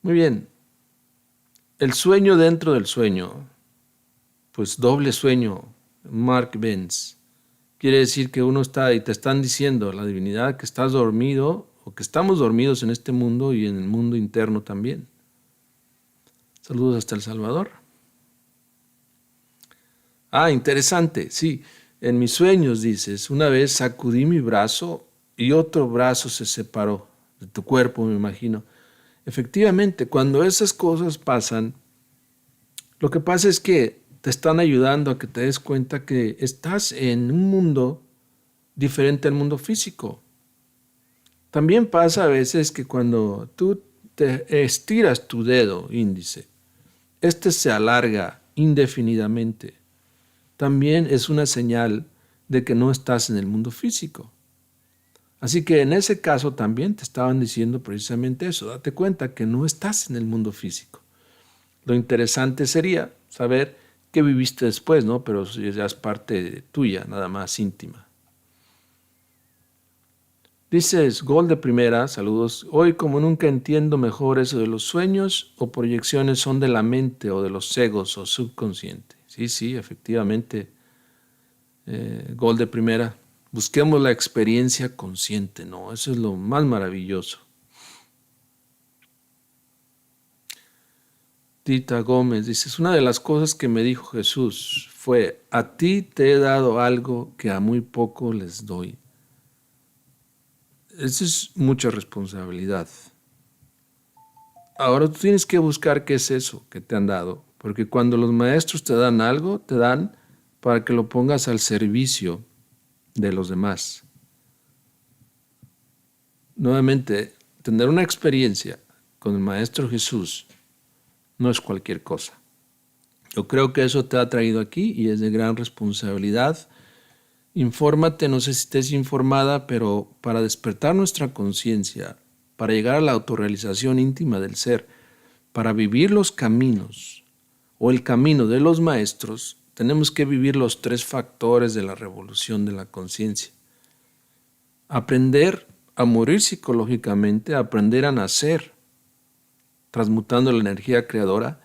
Muy bien. El sueño dentro del sueño, pues doble sueño, Mark Benz. Quiere decir que uno está y te están diciendo, la divinidad, que estás dormido o que estamos dormidos en este mundo y en el mundo interno también. Saludos hasta El Salvador. Interesante, sí. En mis sueños, dices, una vez sacudí mi brazo y otro brazo se separó de tu cuerpo, me imagino. Efectivamente, cuando esas cosas pasan, lo que pasa es que te están ayudando a que te des cuenta que estás en un mundo diferente al mundo físico. También pasa a veces que cuando tú te estiras tu dedo índice, este se alarga indefinidamente. También es una señal de que no estás en el mundo físico. Así que en ese caso también te estaban diciendo precisamente eso. Date cuenta que no estás en el mundo físico. Lo interesante sería saber qué viviste después, ¿no? Pero ya es parte tuya, nada más íntima. Dices, Gol de primera, saludos. Hoy como nunca entiendo mejor eso de los sueños o proyecciones son de la mente o de los egos o subconsciente. Sí, sí, efectivamente. Gol de primera. Busquemos la experiencia consciente, ¿no? Eso es lo más maravilloso. Tita Gómez dice, una de las cosas que me dijo Jesús fue, a ti te he dado algo que a muy poco les doy. Esa es mucha responsabilidad. Ahora tú tienes que buscar qué es eso que te han dado, porque cuando los maestros te dan algo, te dan para que lo pongas al servicio de los demás. Nuevamente, tener una experiencia con el Maestro Jesús no es cualquier cosa. Yo creo que eso te ha traído aquí y es de gran responsabilidad. Infórmate, no sé si estés informada, pero para despertar nuestra conciencia, para llegar a la autorrealización íntima del ser, para vivir los caminos o el camino de los maestros, tenemos que vivir los 3 factores de la revolución de la conciencia. Aprender a morir psicológicamente, aprender a nacer, transmutando la energía creadora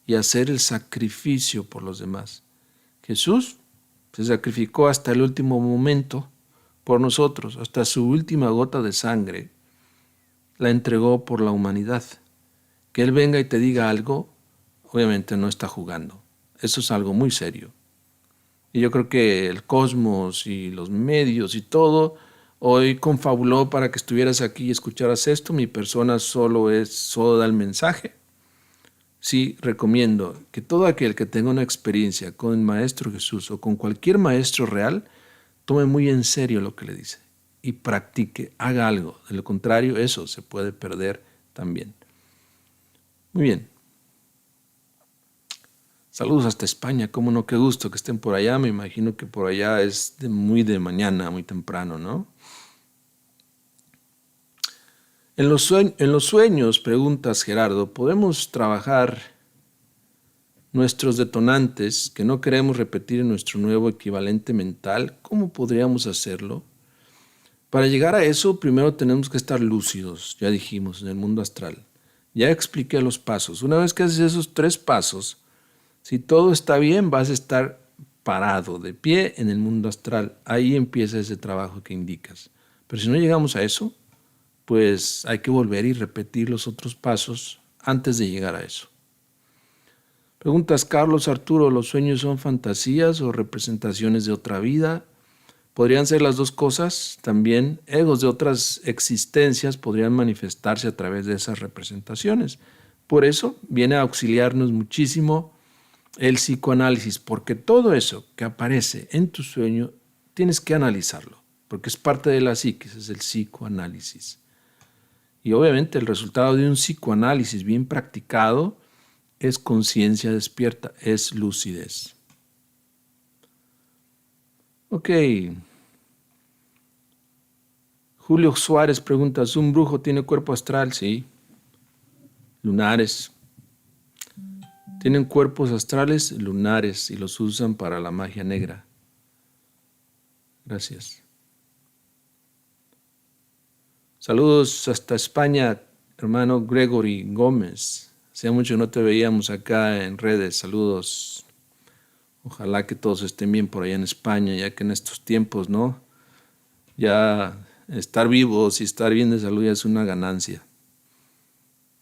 y hacer el sacrificio por los demás. Jesús se sacrificó hasta el último momento por nosotros, hasta su última gota de sangre, la entregó por la humanidad. Que Él venga y te diga algo, obviamente no está jugando. Eso es algo muy serio. Y yo creo que el cosmos y los medios y todo hoy confabuló para que estuvieras aquí y escucharas esto. Mi persona solo da el mensaje. Sí, recomiendo que todo aquel que tenga una experiencia con el Maestro Jesús o con cualquier maestro real, tome muy en serio lo que le dice y practique, haga algo. De lo contrario, eso se puede perder también. Muy bien. Saludos hasta España, cómo no, qué gusto que estén por allá. Me imagino que por allá es muy de mañana, muy temprano, ¿no? En los sueños, preguntas Gerardo, ¿podemos trabajar nuestros detonantes que no queremos repetir en nuestro nuevo equivalente mental? ¿Cómo podríamos hacerlo? Para llegar a eso, primero tenemos que estar lúcidos, ya dijimos, en el mundo astral. Ya expliqué los pasos. Una vez que haces esos 3 pasos, si todo está bien, vas a estar parado, de pie en el mundo astral. Ahí empieza ese trabajo que indicas. Pero si no llegamos a eso, pues hay que volver y repetir los otros pasos antes de llegar a eso. Preguntas Carlos Arturo, ¿los sueños son fantasías o representaciones de otra vida? Podrían ser las 2 cosas. También egos de otras existencias podrían manifestarse a través de esas representaciones. Por eso viene a auxiliarnos muchísimo el psicoanálisis, porque todo eso que aparece en tu sueño tienes que analizarlo, porque es parte de la psiquis, es el psicoanálisis. Y obviamente el resultado de un psicoanálisis bien practicado es conciencia despierta, es lucidez. Ok. Julio Suárez pregunta, ¿un brujo tiene cuerpo astral? Sí. Lunares. Tienen cuerpos astrales lunares y los usan para la magia negra. Gracias. Saludos hasta España, hermano Gregory Gómez. Hacía mucho que no te veíamos acá en redes. Saludos. Ojalá que todos estén bien por allá en España, ya que en estos tiempos, ¿no? Ya estar vivos y estar bien de salud ya es una ganancia.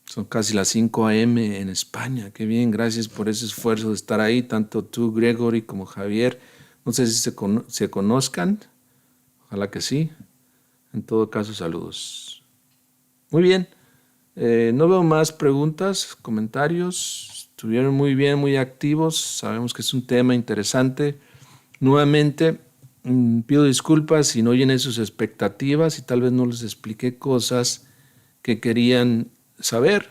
Son casi las 5 a.m. en España. Qué bien, gracias por ese esfuerzo de estar ahí, tanto tú, Gregory, como Javier. No sé si se conozcan. Ojalá que sí. En todo caso, saludos. Muy bien. No veo más preguntas, comentarios. Estuvieron muy bien, muy activos. Sabemos que es un tema interesante. Nuevamente, pido disculpas si no llené sus expectativas y tal vez no les expliqué cosas que querían saber.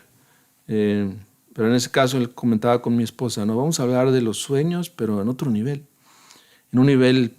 Pero en ese caso él comentaba con mi esposa, no vamos a hablar de los sueños, pero en otro nivel. En un nivel